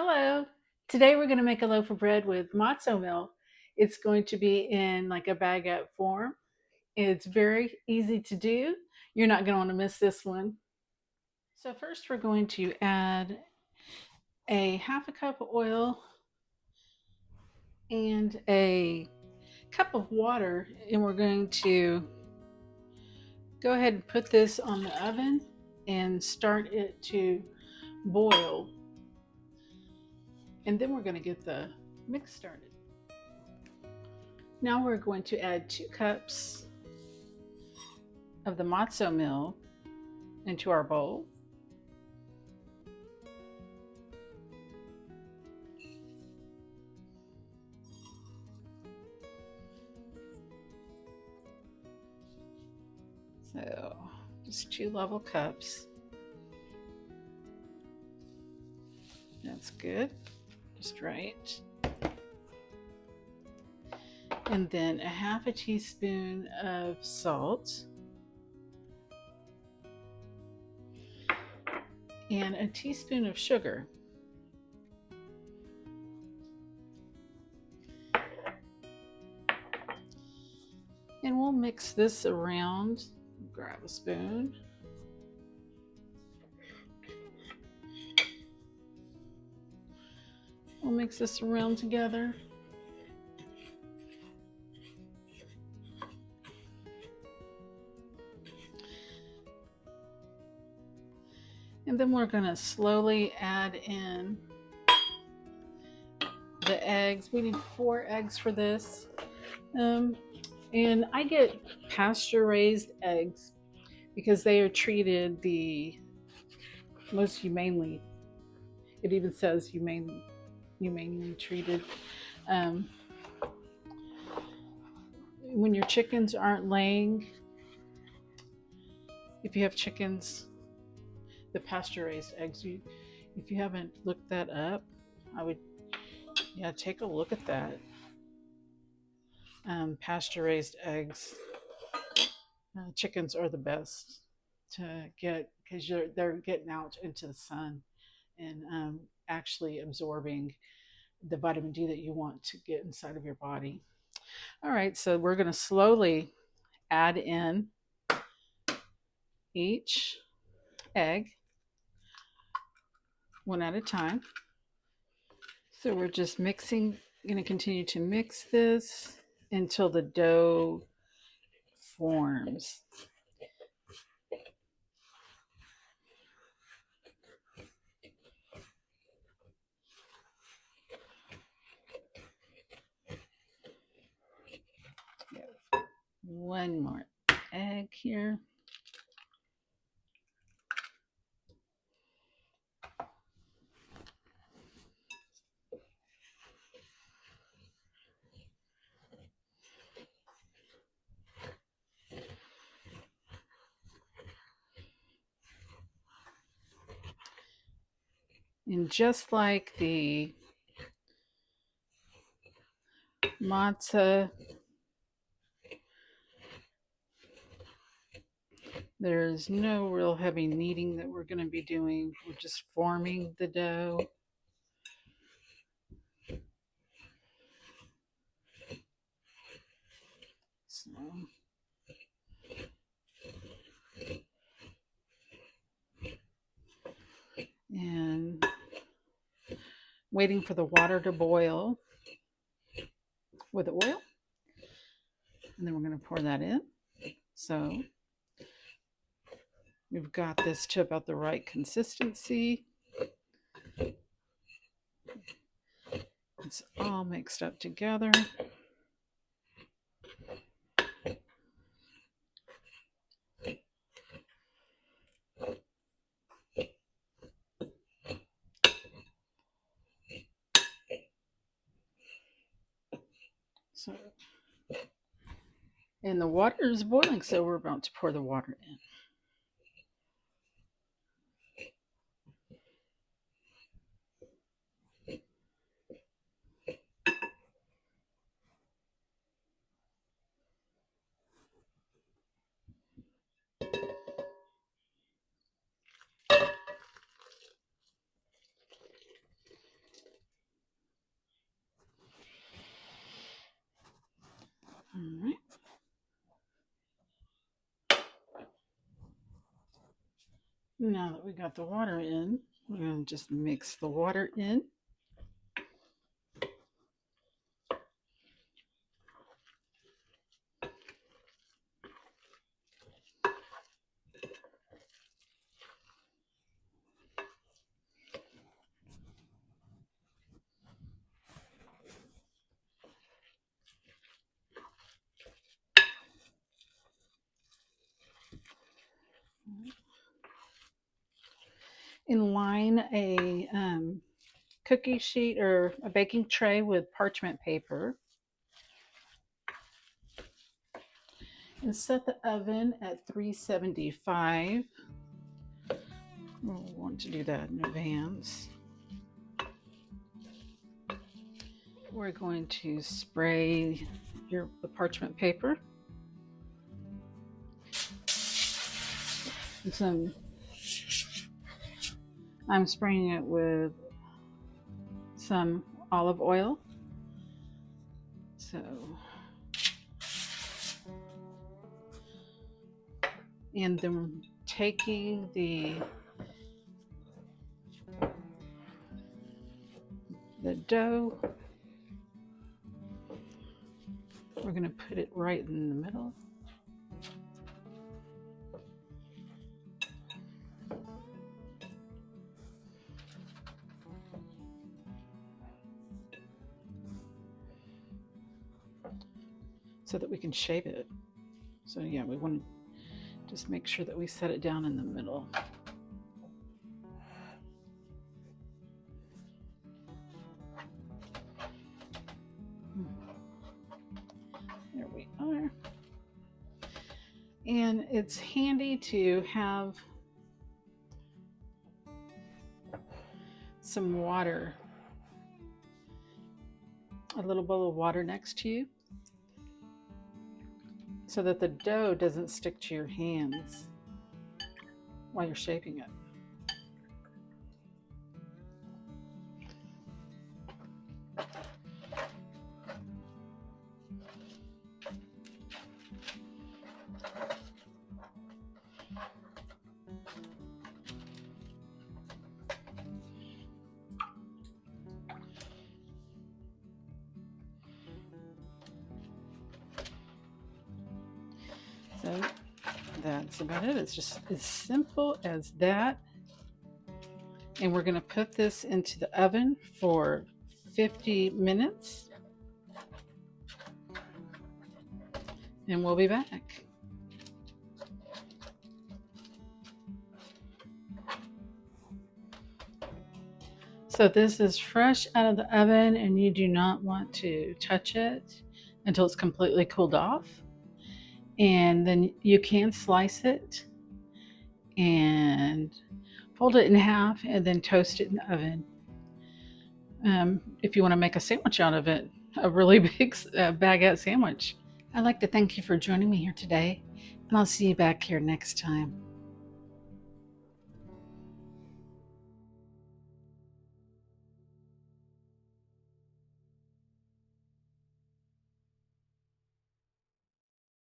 Hello. Today we're going to make a loaf of bread with matzo meal. It's going to be in like a baguette form. It's very easy to do. You're not going to want to miss this one. So first we're going to add a half a cup of oil and a cup of water, and we're going to go ahead and put this on the oven and start it to boil. And then we're going to get the mix started. Now we're going to add 2 cups of the matzo meal into our bowl. So just 2 level cups. That's good, just right. And then a half a teaspoon of salt and a teaspoon of sugar. And we'll mix this around. Grab a spoon. We'll mix this around together. And then we're going to slowly add in the eggs. We need 4 eggs for this. And I get pasture raised eggs because they are treated the most humanely. It even says humanely treated. When your chickens aren't laying, if you have chickens, the pasture raised eggs, if you haven't looked that up, I would take a look at that. Pasture raised eggs, chickens are the best to get because they're getting out into the sun and actually absorbing the vitamin D that you want to get inside of your body. All right, so we're going to slowly add in each egg one at a time. So we're just mixing, going to continue to mix this until the dough forms. One more egg here. And just like the matzah, there's no real heavy kneading that we're going to be doing. We're just forming the dough. So, and waiting for the water to boil with the oil. And then we're going to pour that in. So we've got this to about the right consistency. It's all mixed up together. So, and the water is boiling, so we're about to pour the water in. Now that we got the water in, we're going to just mix the water in. And line a cookie sheet or a baking tray with parchment paper. And set the oven at 375. We'll want to do that in advance. We're going to spray the parchment paper. I'm spraying it with some olive oil. And then taking the dough, we're going to put it right in the middle. So that we can shape it. So yeah, we want to just make sure that we set it down in the middle. There we are. And it's handy to have some water, a little bowl of water next to you, so that the dough doesn't stick to your hands while you're shaping it. So that's about it. It's just as simple as that. And we're going to put this into the oven for 50 minutes. And we'll be back. So this is fresh out of the oven, and you do not want to touch it until it's completely cooled off. And then you can slice it and fold it in half and then toast it in the oven. If you want to make a sandwich out of it, a really big baguette sandwich. I'd like to thank you for joining me here today, and I'll see you back here next time.